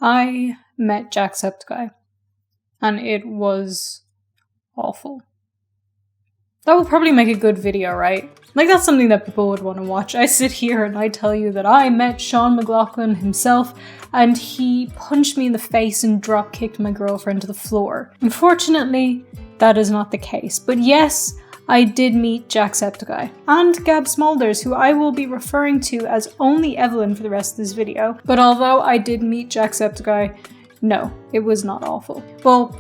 I met Jacksepticeye, and it was awful. That will probably make a good video, right? Like, that's something that people would want to watch. I sit here and I tell you that I met Sean McLaughlin himself, and he punched me in the face and drop-kicked my girlfriend to the floor. Unfortunately, that is not the case. But yes, I did meet Jacksepticeye and Gab Smolders, who I will be referring to as only Evelyn for the rest of this video. But although I did meet Jacksepticeye, no, it was not awful. Well,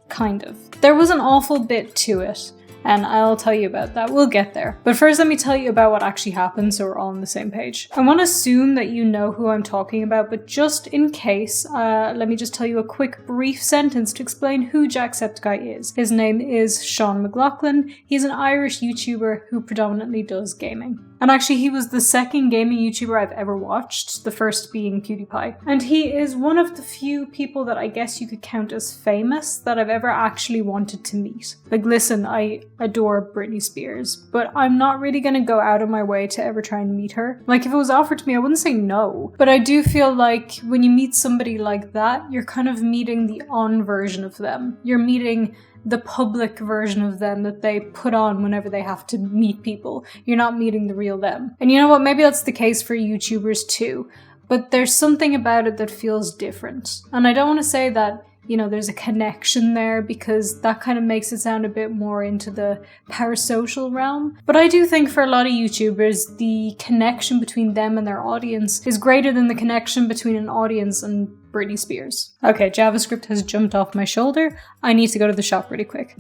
kind of. There was an awful bit to it, and I'll tell you about that. We'll get there. But first, let me tell you about what actually happened so we're all on the same page. I want to assume that you know who I'm talking about, but just in case, let me just tell you a quick, brief sentence to explain who Jacksepticeye is. His name is Sean McLaughlin. He's an Irish YouTuber who predominantly does gaming. And actually, he was the second gaming YouTuber I've ever watched, the first being PewDiePie. And he is one of the few people that I guess you could count as famous that I've ever actually wanted to meet. Like, listen, I adore Britney Spears, but I'm not really gonna go out of my way to ever try and meet her. Like, if it was offered to me, I wouldn't say no. But I do feel like when you meet somebody like that, you're kind of meeting the on version of them. You're meeting the public version of them that they put on whenever they have to meet people. You're not meeting the real them. And you know what? Maybe that's the case for YouTubers too, but there's something about it that feels different. And I don't want to say that, you know, there's a connection there, because that kind of makes it sound a bit more into the parasocial realm. But I do think for a lot of YouTubers, the connection between them and their audience is greater than the connection between an audience and Britney Spears. Okay, JavaScript has jumped off my shoulder. I need to go to the shop really quick.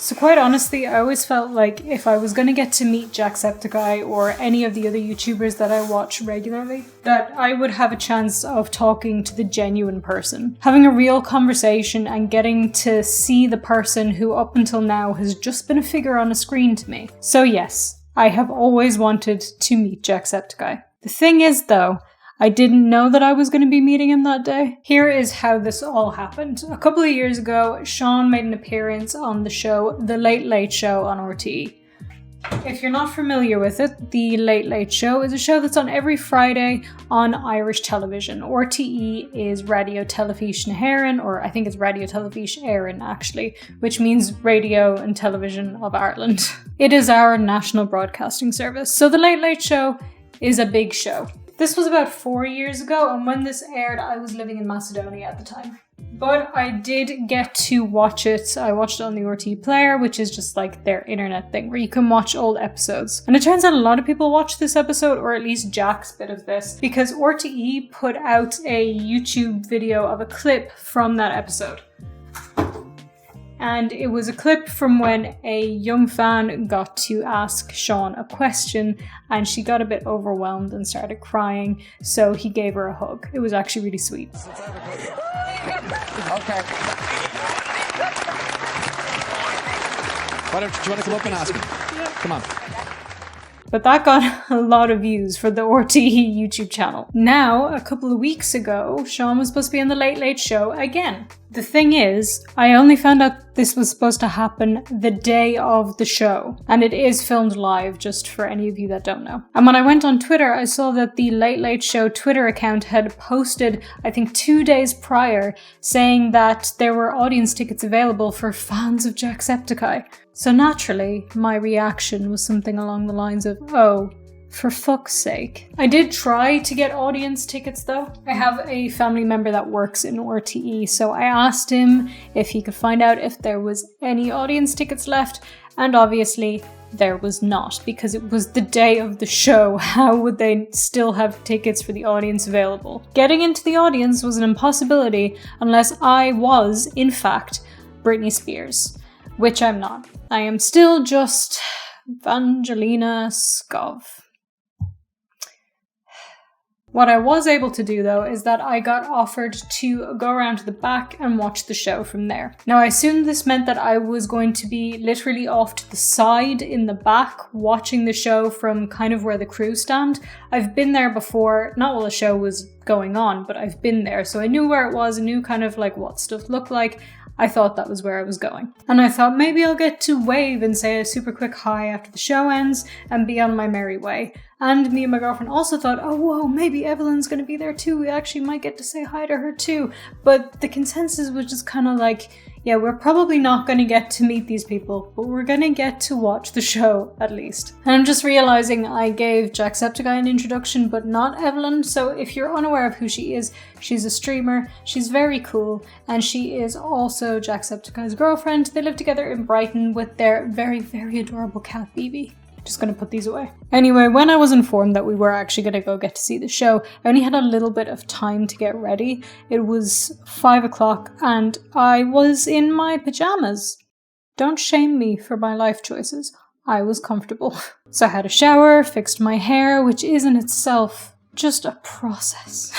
So quite honestly, I always felt like if I was going to get to meet Jacksepticeye or any of the other YouTubers that I watch regularly, that I would have a chance of talking to the genuine person, having a real conversation and getting to see the person who up until now has just been a figure on a screen to me. So yes, I have always wanted to meet Jacksepticeye. The thing is though, I didn't know that I was going to be meeting him that day. Here is how this all happened. A couple of years ago, Sean made an appearance on the show The Late Late Show on RTE. If you're not familiar with it, The Late Late Show is a show that's on every Friday on Irish television. RTE is Radio Television Éireann, or I think it's Radio Television Éireann actually, which means Radio and Television of Ireland. It is our national broadcasting service. So The Late Late Show is a big show. This was about 4 years ago, and when this aired, I was living in Macedonia at the time. But I did get to watch it. I watched it on the RTE Player, which is just like their internet thing where you can watch old episodes. And it turns out a lot of people watched this episode, or at least Jack's bit of this, because RTE put out a YouTube video of a clip from that episode. And it was a clip from when a young fan got to ask Sean a question, and she got a bit overwhelmed and started crying, so he gave her a hug. It was actually really sweet. Okay. Do you want to come up and ask him? Yeah. Come on. But that got a lot of views for the RTE YouTube channel. Now, a couple of weeks ago, Sean was supposed to be on The Late Late Show again. The thing is, I only found out this was supposed to happen the day of the show, and it is filmed live, just for any of you that don't know. And when I went on Twitter, I saw that the Late Late Show Twitter account had posted, I think 2 days prior, saying that there were audience tickets available for fans of Jacksepticeye. So naturally, my reaction was something along the lines of, oh, for fuck's sake. I did try to get audience tickets though. I have a family member that works in RTE, so I asked him if he could find out if there was any audience tickets left, and obviously there was not, because it was the day of the show. How would they still have tickets for the audience available? Getting into the audience was an impossibility unless I was, in fact, Britney Spears, which I'm not. I am still just VangelinaSkov. What I was able to do though is that I got offered to go around to the back and watch the show from there. Now I assumed this meant that I was going to be literally off to the side in the back watching the show from kind of where the crew stand. I've been there before, not while the show was going on, but I've been there, so I knew where it was, I knew kind of like what stuff looked like. I thought that was where I was going. And I thought maybe I'll get to wave and say a super quick hi after the show ends and be on my merry way. And me and my girlfriend also thought, oh whoa, maybe Evelyn's gonna be there too. We actually might get to say hi to her too. But the consensus was just kind of like, yeah, we're probably not going to get to meet these people, but we're going to get to watch the show at least. And I'm just realizing I gave Jacksepticeye an introduction, but not Evelyn. So if you're unaware of who she is, she's a streamer, she's very cool, and she is also Jacksepticeye's girlfriend. They live together in Brighton with their very, very adorable cat, BB. Just gonna put these away. Anyway, when I was informed that we were actually gonna go get to see the show, I only had a little bit of time to get ready. It was 5 o'clock and I was in my pajamas. Don't shame me for my life choices. I was comfortable. So I had a shower, fixed my hair, which is in itself just a process.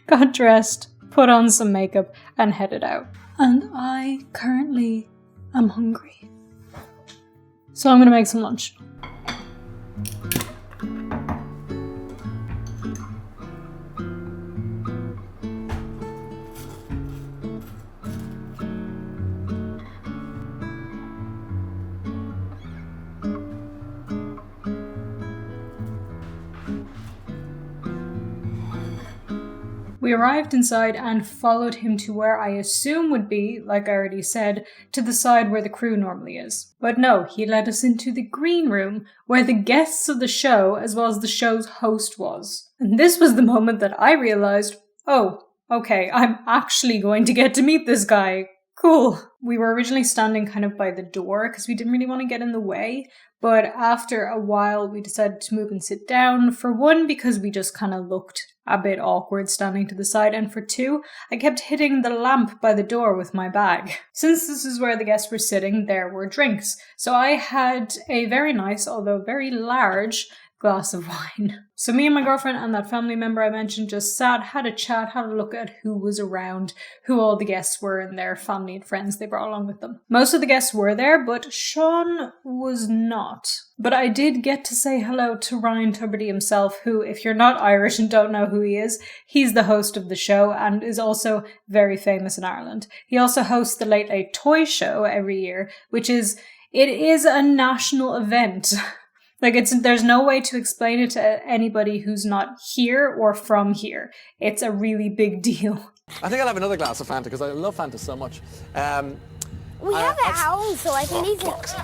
Got dressed, put on some makeup, and headed out. And I currently am hungry. So I'm gonna make some lunch. We arrived inside and followed him to where I assume would be, like I already said, to the side where the crew normally is. But no, he led us into the green room, where the guests of the show, as well as the show's host was. And this was the moment that I realized, oh, okay, I'm actually going to get to meet this guy. Cool. We were originally standing kind of by the door because we didn't really want to get in the way. But after a while, we decided to move and sit down. For one, because we just kind of looked a bit awkward standing to the side. And for two, I kept hitting the lamp by the door with my bag. Since this is where the guests were sitting, there were drinks. So I had a very nice, although very large, glass of wine. So me and my girlfriend and that family member I mentioned just sat, had a chat, had a look at who was around, who all the guests were and their family and friends they brought along with them. Most of the guests were there, but Sean was not. But I did get to say hello to Ryan Tuberty himself, who, if you're not Irish and don't know who he is, he's the host of the show and is also very famous in Ireland. He also hosts the Late Late Toy Show every year, it is a national event. Like, there's no way to explain it to anybody who's not here or from here. It's a really big deal. I think I'll have another glass of Fanta because I love Fanta so much. We have it at home, so I can eat it.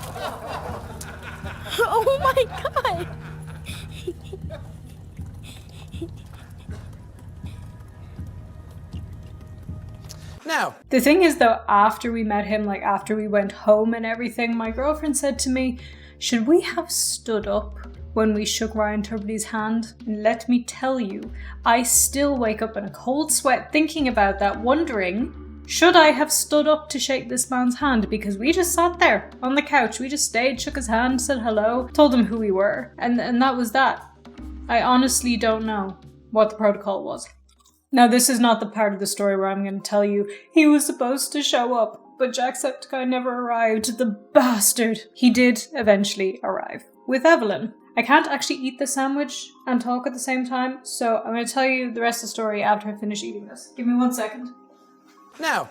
Oh my god! Now. The thing is though, after we met him, like after we went home and everything, my girlfriend said to me, should we have stood up when we shook Ryan Tuberty's hand? And let me tell you, I still wake up in a cold sweat thinking about that, wondering, should I have stood up to shake this man's hand? Because we just sat there on the couch, we just stayed, shook his hand, said hello, told him who we were, and that was that. I honestly don't know what the protocol was. Now this is not the part of the story where I'm going to tell you he was supposed to show up, but Jacksepticeye never arrived, the bastard. He did eventually arrive. With Evelyn. I can't actually eat the sandwich and talk at the same time, so I'm going to tell you the rest of the story after I finish eating this. Give me 1 second. Now.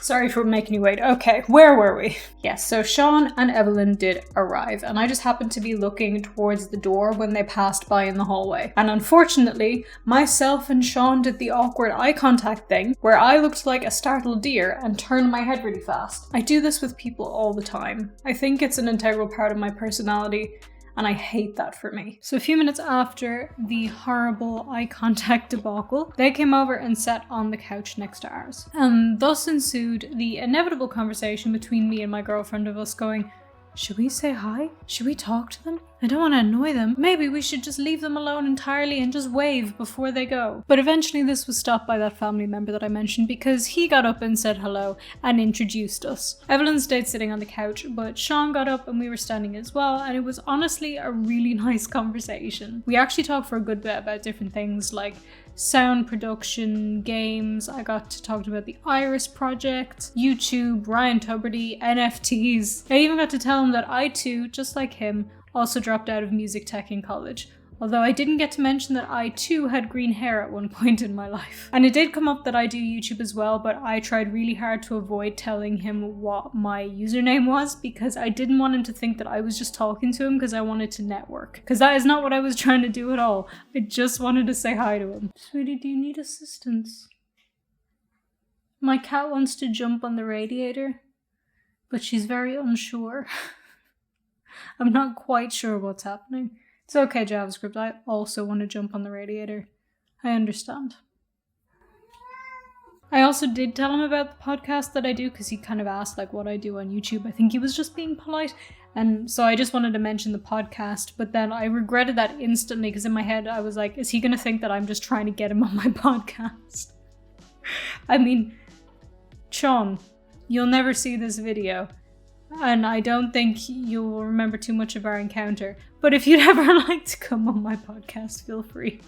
Sorry for making you wait. Okay, where were we? Yes, so Sean and Evelyn did arrive, and I just happened to be looking towards the door when they passed by in the hallway. And unfortunately, myself and Sean did the awkward eye contact thing, where I looked like a startled deer and turned my head really fast. I do this with people all the time. I think it's an integral part of my personality, and I hate that for me. So a few minutes after the horrible eye contact debacle, they came over and sat on the couch next to ours. And thus ensued the inevitable conversation between me and my girlfriend of us going, should we say hi? Should we talk to them? I don't want to annoy them. Maybe we should just leave them alone entirely and just wave before they go. But eventually this was stopped by that family member that I mentioned because he got up and said hello and introduced us. Evelyn stayed sitting on the couch, but Sean got up and we were standing as well, and it was honestly a really nice conversation. We actually talked for a good bit about different things like sound production, games. I got to talk about the Iris project, YouTube, Ryan Tuberty, NFTs. I even got to tell him that I too, just like him, also dropped out of music tech in college. Although I didn't get to mention that I too had green hair at one point in my life. And it did come up that I do YouTube as well, but I tried really hard to avoid telling him what my username was because I didn't want him to think that I was just talking to him because I wanted to network. Because that is not what I was trying to do at all. I just wanted to say hi to him. Sweetie, do you need assistance? My cat wants to jump on the radiator, but she's very unsure. I'm not quite sure what's happening. It's okay, JavaScript. I also want to jump on the radiator. I understand. I also did tell him about the podcast that I do because he kind of asked like what I do on YouTube. I think he was just being polite. And so I just wanted to mention the podcast, but then I regretted that instantly because in my head I was like, is he going to think that I'm just trying to get him on my podcast? I mean, Sean, you'll never see this video. And I don't think you'll remember too much of our encounter. But if you'd ever like to come on my podcast, feel free.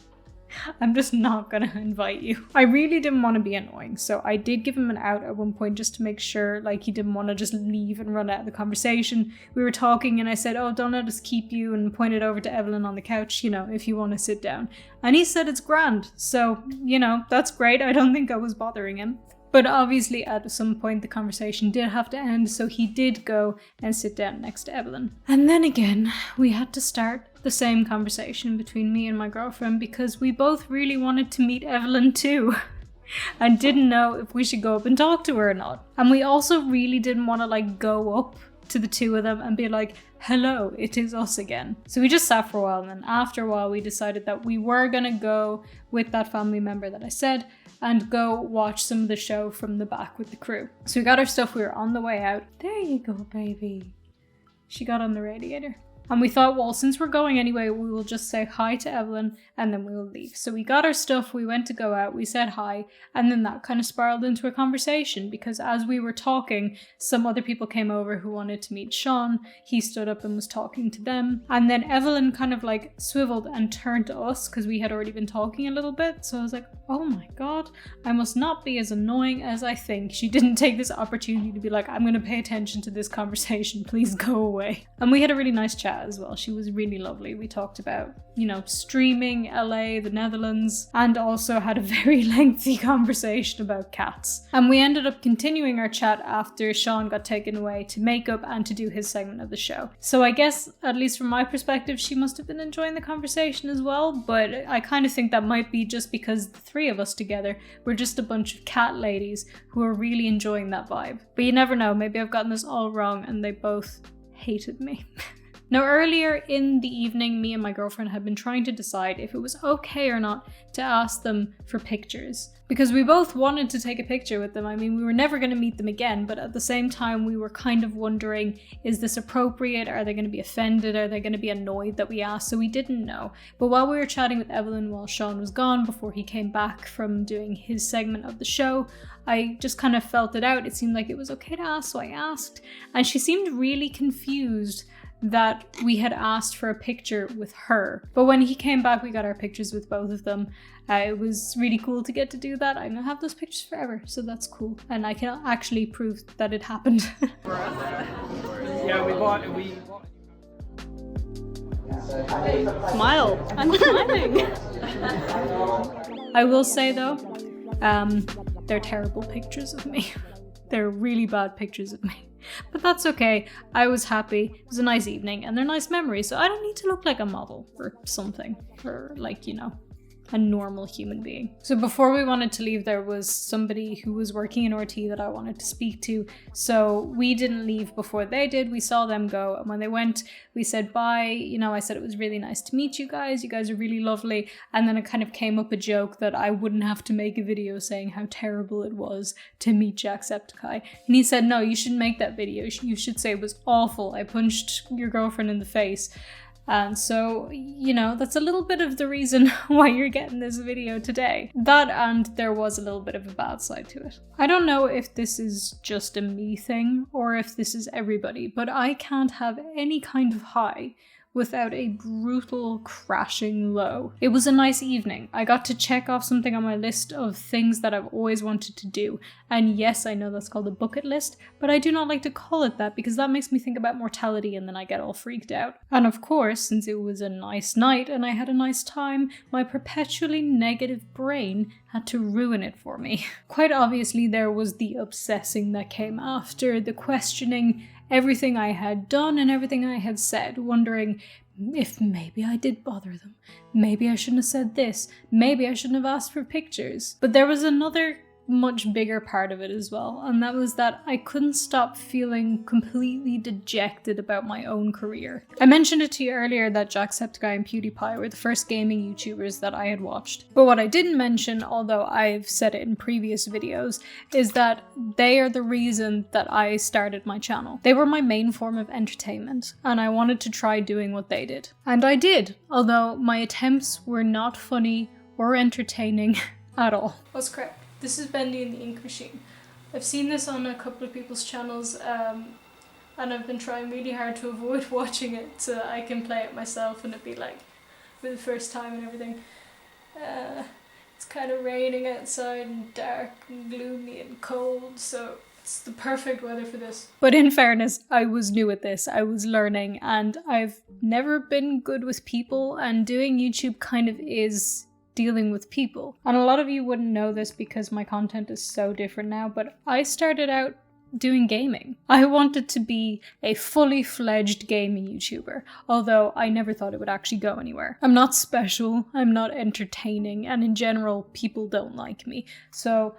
I'm just not gonna invite you. I really didn't want to be annoying, so I did give him an out at one point just to make sure like he didn't want to just leave and run out of the conversation. We were talking and I said, oh, don't let us keep you, and pointed over to Evelyn on the couch, you know, if you want to sit down. And he said it's grand, so, you know, that's great. I don't think I was bothering him. But obviously at some point the conversation did have to end, so he did go and sit down next to Evelyn. And then again, we had to start the same conversation between me and my girlfriend because we both really wanted to meet Evelyn too. And didn't know if we should go up and talk to her or not. And we also really didn't want to like go up to the two of them and be like, hello, it is us again. So we just sat for a while, and then after a while we decided that we were gonna go with that family member that I said and go watch some of the show from the back with the crew. So we got our stuff, we were on the way out. There you go, baby. She got on the radiator. And we thought, well, since we're going anyway, we will just say hi to Evelyn and then we will leave. So we got our stuff, we went to go out, we said hi, and then that kind of spiraled into a conversation because as we were talking, some other people came over who wanted to meet Sean. He stood up and was talking to them. And then Evelyn kind of like swiveled and turned to us because we had already been talking a little bit. So I was like, oh my God, I must not be as annoying as I think. She didn't take this opportunity to be like, I'm going to pay attention to this conversation, please go away. And we had a really nice chat as well. She was really lovely. We talked about, you know, streaming, LA, the Netherlands, and also had a very lengthy conversation about cats. And we ended up continuing our chat after Sean got taken away to makeup and to do his segment of the show. So I guess, at least from my perspective, she must have been enjoying the conversation as well, but I kind of think that might be just because the three of us together were just a bunch of cat ladies who are really enjoying that vibe. But you never know, maybe I've gotten this all wrong and they both hated me. Now, earlier in the evening, me and my girlfriend had been trying to decide if it was okay or not to ask them for pictures. Because we both wanted to take a picture with them. I mean, we were never going to meet them again, but at the same time, we were kind of wondering, is this appropriate? Are they going to be offended? Are they going to be annoyed that we asked? So we didn't know. But while we were chatting with Evelyn while Sean was gone, before he came back from doing his segment of the show, I just kind of felt it out. It seemed like it was okay to ask, so I asked. And she seemed really confused that we had asked for a picture with her. But when he came back, we got our pictures with both of them. It was really cool to get to do that. I'm gonna have those pictures forever, so that's cool. And I can actually prove that it happened. Yeah, we bought. Smile. I'm smiling. I will say though, they're terrible pictures of me. They're really bad pictures of me. But that's okay. I was happy. It was a nice evening and they're nice memories, so I don't need to look like a model or something, or like, you know, a normal human being. So before we wanted to leave, there was somebody who was working in RT that I wanted to speak to. So we didn't leave before they did. We saw them go, and when they went, we said bye. You know, I said it was really nice to meet you guys. You guys are really lovely. And then it kind of came up a joke that I wouldn't have to make a video saying how terrible it was to meet Jacksepticeye. And he said, no, you shouldn't make that video. You should say it was awful. I punched your girlfriend in the face. And so, you know, that's a little bit of the reason why you're getting this video today. That, and there was a little bit of a bad side to it. I don't know if this is just a me thing or if this is everybody, but I can't have any kind of high without a brutal crashing low. It was a nice evening. I got to check off something on my list of things that I've always wanted to do. And yes, I know that's called a bucket list, but I do not like to call it that because that makes me think about mortality and then I get all freaked out. And of course, since it was a nice night and I had a nice time, my perpetually negative brain had to ruin it for me. Quite obviously, there was the obsessing that came after, the questioning everything I had done and everything I had said, wondering if maybe I did bother them. Maybe I shouldn't have said this. Maybe I shouldn't have asked for pictures. But there was another much bigger part of it as well, and that was that I couldn't stop feeling completely dejected about my own career. I mentioned it to you earlier that Jacksepticeye and PewDiePie were the first gaming YouTubers that I had watched. But what I didn't mention, although I've said it in previous videos, is that they are the reason that I started my channel. They were my main form of entertainment, and I wanted to try doing what they did. And I did, although my attempts were not funny or entertaining at all. What's crap? This is Bendy and the Ink Machine. I've seen this on a couple of people's channels, and I've been trying really hard to avoid watching it so that I can play it myself and it'd be like, for the first time and everything. It's kind of raining outside and dark and gloomy and cold, so it's the perfect weather for this. But in fairness, I was new at this, I was learning, and I've never been good with people, and doing YouTube kind of is dealing with people. And a lot of you wouldn't know this because my content is so different now, but I started out doing gaming. I wanted to be a fully fledged gaming YouTuber, although I never thought it would actually go anywhere. I'm not special, I'm not entertaining, and in general, people don't like me. So,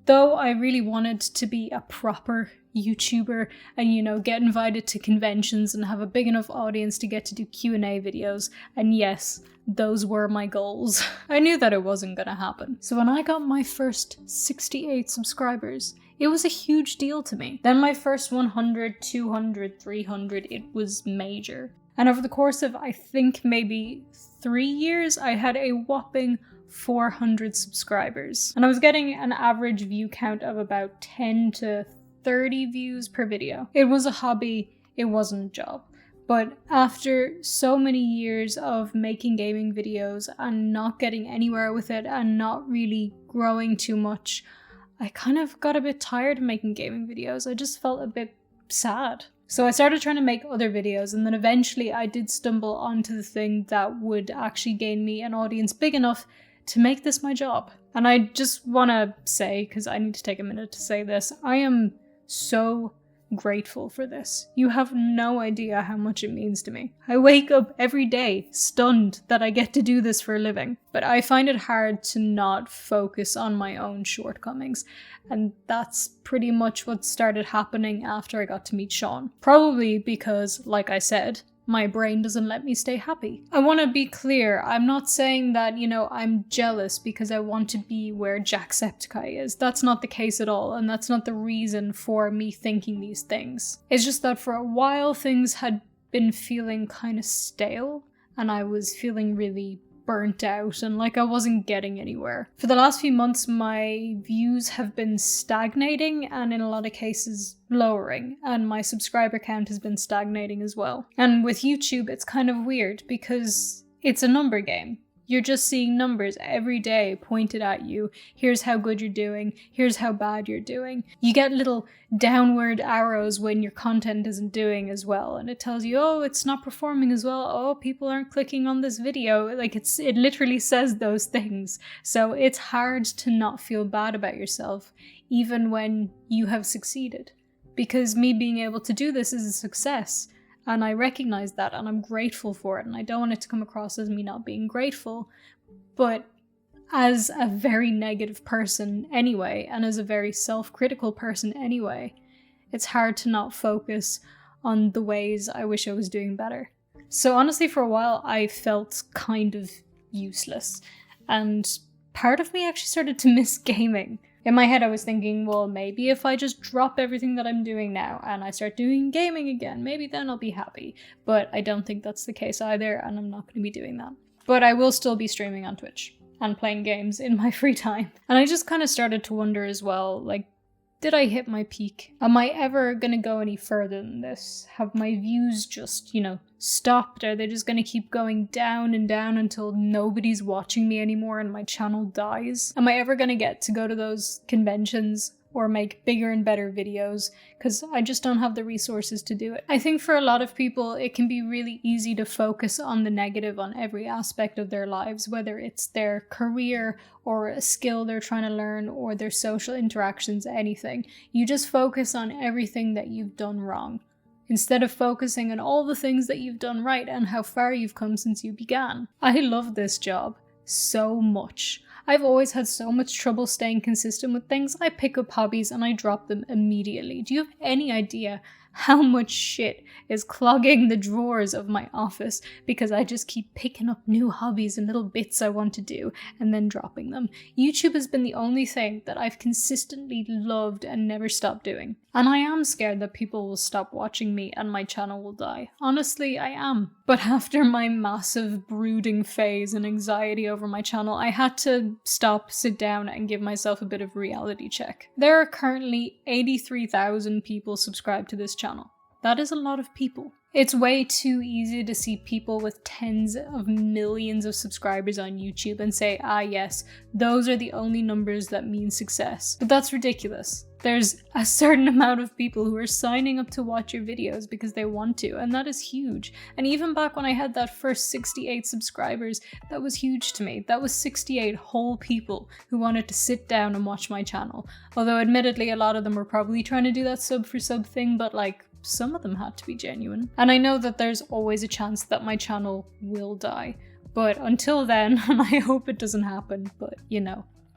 though I really wanted to be a proper YouTuber and, you know, get invited to conventions and have a big enough audience to get to do Q&A videos, and yes, those were my goals, I knew that it wasn't gonna happen. So when I got my first 68 subscribers, it was a huge deal to me. Then my first 100, 200, 300, it was major. And over the course of, I think, maybe 3 years, I had a whopping 400 subscribers. And I was getting an average view count of about 10 to 30 views per video. It was a hobby, it wasn't a job. But after so many years of making gaming videos and not getting anywhere with it and not really growing too much, I kind of got a bit tired of making gaming videos. I just felt a bit sad. So I started trying to make other videos, and then eventually I did stumble onto the thing that would actually gain me an audience big enough to make this my job. And I just want to say, because I need to take a minute to say this, I am so grateful for this. You have no idea how much it means to me. I wake up every day stunned that I get to do this for a living, but I find it hard to not focus on my own shortcomings, and that's pretty much what started happening after I got to meet Sean. Probably because, like I said, my brain doesn't let me stay happy. I want to be clear, I'm not saying that, you know, I'm jealous because I want to be where Jacksepticeye is. That's not the case at all, and that's not the reason for me thinking these things. It's just that for a while things had been feeling kind of stale, and I was feeling really burnt out and like I wasn't getting anywhere. For the last few months, my views have been stagnating and in a lot of cases lowering, and my subscriber count has been stagnating as well. And with YouTube, it's kind of weird because it's a number game. You're just seeing numbers every day pointed at you. Here's how good you're doing. Here's how bad you're doing. You get little downward arrows when your content isn't doing as well. And it tells you, oh, it's not performing as well. Oh, people aren't clicking on this video. Like it literally says those things. So it's hard to not feel bad about yourself, even when you have succeeded. Because me being able to do this is a success. And I recognize that, and I'm grateful for it, and I don't want it to come across as me not being grateful, but as a very negative person anyway, and as a very self-critical person anyway, it's hard to not focus on the ways I wish I was doing better. So honestly, for a while, I felt kind of useless, and part of me actually started to miss gaming. In my head I was thinking, well, maybe if I just drop everything that I'm doing now and I start doing gaming again, maybe then I'll be happy. But I don't think that's the case either, and I'm not going to be doing that. But I will still be streaming on Twitch and playing games in my free time. And I just kind of started to wonder as well, like, did I hit my peak? Am I ever gonna go any further than this? Have my views just, stopped? Are they just gonna keep going down and down until nobody's watching me anymore and my channel dies? Am I ever gonna get to go to those conventions or make bigger and better videos? Because I just don't have the resources to do it. I think for a lot of people, it can be really easy to focus on the negative on every aspect of their lives, whether it's their career or a skill they're trying to learn or their social interactions, anything. You just focus on everything that you've done wrong, instead of focusing on all the things that you've done right and how far you've come since you began. I love this job so much. I've always had so much trouble staying consistent with things. I pick up hobbies and I drop them immediately. Do you have any idea how much shit is clogging the drawers of my office because I just keep picking up new hobbies and little bits I want to do and then dropping them? YouTube has been the only thing that I've consistently loved and never stopped doing. And I am scared that people will stop watching me and my channel will die. Honestly, I am. But after my massive brooding phase and anxiety over my channel, I had to stop, sit down, and give myself a bit of reality check. There are currently 83,000 people subscribed to this channel. That is a lot of people. It's way too easy to see people with tens of millions of subscribers on YouTube and say, ah yes, those are the only numbers that mean success. But that's ridiculous. There's a certain amount of people who are signing up to watch your videos because they want to, and that is huge. And even back when I had that first 68 subscribers, that was huge to me. That was 68 whole people who wanted to sit down and watch my channel. Although admittedly, a lot of them were probably trying to do that sub for sub thing, but like, some of them had to be genuine. And I know that there's always a chance that my channel will die. But until then, and I hope it doesn't happen, but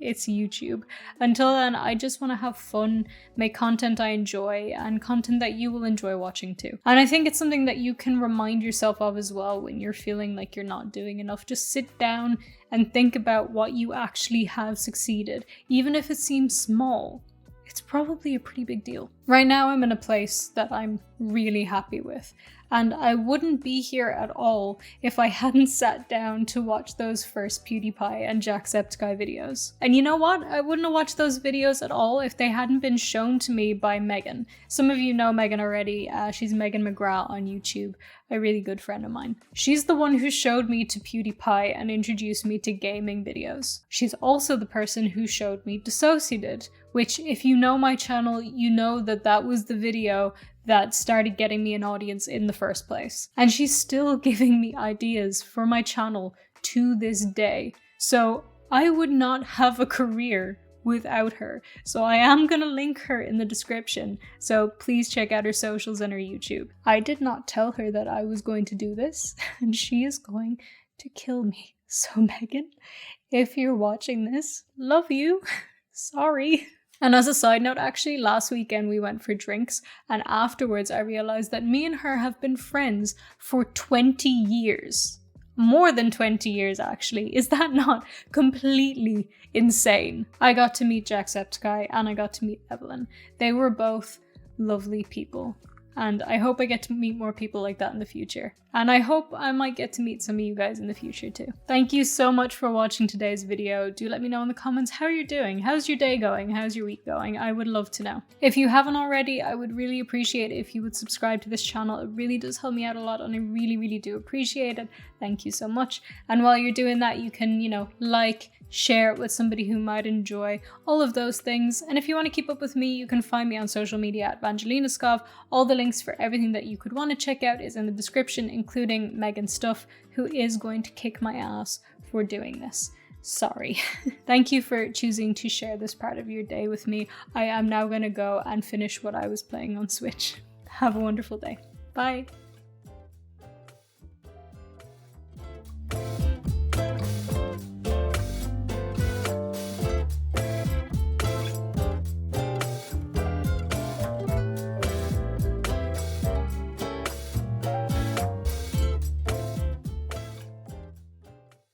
it's YouTube. Until then, I just want to have fun, make content I enjoy, and content that you will enjoy watching too. And I think it's something that you can remind yourself of as well when you're feeling like you're not doing enough. Just sit down and think about what you actually have succeeded. Even if it seems small, it's probably a pretty big deal. Right now I'm in a place that I'm really happy with, and I wouldn't be here at all if I hadn't sat down to watch those first PewDiePie and Jacksepticeye videos. And you know what? I wouldn't have watched those videos at all if they hadn't been shown to me by Megan. Some of you know Megan already. She's Megan McGrath on YouTube, a really good friend of mine. She's the one who showed me to PewDiePie and introduced me to gaming videos. She's also the person who showed me Dissociated, which if you know my channel, you know that that was the video that started getting me an audience in the first place. And she's still giving me ideas for my channel to this day. So I would not have a career without her. So I am gonna link her in the description, so please check out her socials and her YouTube. I did not tell her that I was going to do this, and she is going to kill me. So Megan, if you're watching this, love you. Sorry. And as a side note, actually, last weekend we went for drinks, and afterwards I realized that me and her have been friends for 20 years. More than 20 years, actually. Is that not completely insane? I got to meet Jacksepticeye and I got to meet Evelyn. They were both lovely people. And I hope I get to meet more people like that in the future. And I hope I might get to meet some of you guys in the future too. Thank you so much for watching today's video. Do let me know in the comments how you're doing. How's your day going? How's your week going? I would love to know. If you haven't already, I would really appreciate it if you would subscribe to this channel. It really does help me out a lot and I really, really do appreciate it. Thank you so much. And while you're doing that, you can, like, share it with somebody who might enjoy, all of those things. And if you want to keep up with me, you can find me on social media at VangelinaSkov. All the links for everything that you could want to check out is in the description, including Megan's stuff, who is going to kick my ass for doing this. Sorry. Thank you for choosing to share this part of your day with me. I am now going to go and finish what I was playing on Switch. Have a wonderful day. Bye.